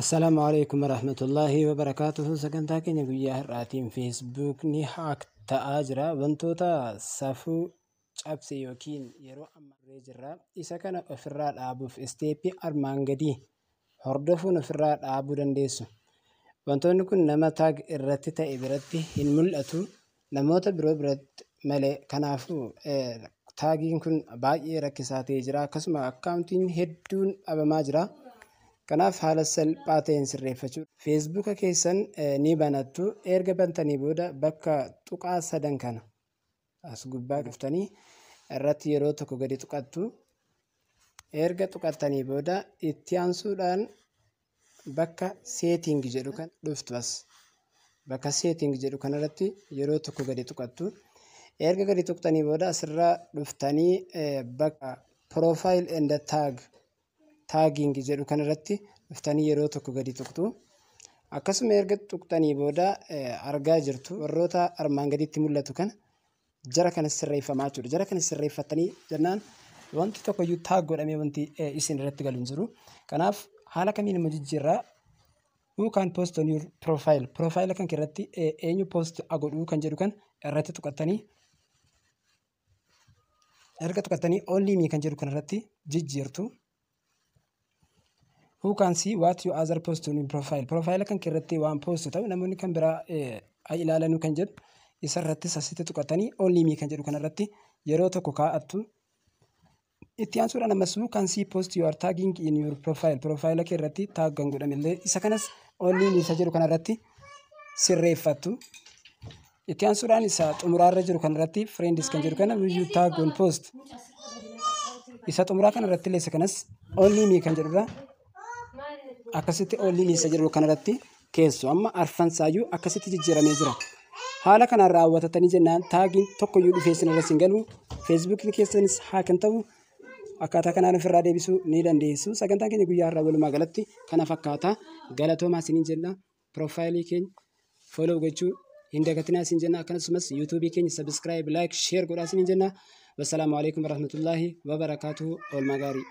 السلام عليكم ورحمة الله وبركاته. سكنتا كينيا guyyaa har'aatiin feesbuukni haak ta'aa jira. Wantoota safuu cabse yookiin yeroo ammaa jirra. Isa kana ofirraa dhaabuuf isteeppii armaan gadii hordofuun ofirraa dhaabuu dandeessu. Wantoonni kun nama taag irratti ta'e biratti hin mul'atu. Namoota biroo biratti malee. Kanaafuu taagiin kun baay'ee rakkisaa ta'ee jira. Akkasuma akkaawuntiin hedduun dhabamaa jira. Kanaaf haala salphaa ta'een sirreeffachuu feesbuuka keessan ni banattu. Erga bantanii booda bakka tuqaa sadan kana as gubbaa dhuftanii irratti yeroo tokko gadi tuqattu. Erga tuqattanii booda itti aansuudhaan bakka seeting jedhu kan dhuftu as bakka seeting jedhu kanarratti yeroo tokko gadi tuqattu. Erga gadi tuqtanii booda asirraa dhuftanii bakka profile and tagging jedhu kanarratti dhuftanii yeroo tokko gadi tuqtu. Akkasuma erga tuqtanii booda argaa jirtu warroota armaan gaditti mul'atu kan jara kana sirreeffamaa jechuudha. Jara kana sirreeffatanii jennaan wanti tokkoyyuu taag godhamee wanti isin irratti galu hin jiru. Kanaaf haala kamiin immoo jijjiirraa who can post on your profile. Profile kan irratti eenyu post godhuu kan jedhu kan irratti tuqattanii erga tuqattanii only me kan jedhu kan irratti jijjiirtu. Who can see what you other post on your profile. Profile kan irratti waan post ta'u namoonni kan biraa ilaalanu kan jedhu isa irratti sasitti tuqattanii only me kan jedhu kan irratti yeroo tokko kaa'attu. Itti aansuudhaan ammas who can see post you are tagging in your profile. Profile kan irratti tag kan godhamillee isa kanas only me isa jedhu kan irratti sirreeffattu. Itti aansuudhaan isa xumuraarra jiru kan irratti friends kan jedhu kana will you tag on post. Isa xumuraa kan irratti illee isa kanas only me kan jedhurra akkasitti only me isa jedhu kan irratti keessu amma arfansaayyuu akkasitti jijjiiramee jira. Haala kanaan raawwatatanii jennaan taagiin tokkoyyuu dhufee isin irra hin galu. Feesbuukni keessanis haa kan ta'u akkaataa kanaan ofirraa deebisuu ni dandeessu. Sagantaan keenya guyyaa har'aa walumaa galatti kana fakkaata. Galatoomaa isiniin jenna. Piroofaayilii keenya follow gochuu hin dagatinaa isin jenna. Akkasumas yuutuubii keenya subscribe, like, share godhaa isiniin jenna. Wassalaamu alaikum warahmatullahi wabarakaatuhu. Oolmaa gaarii.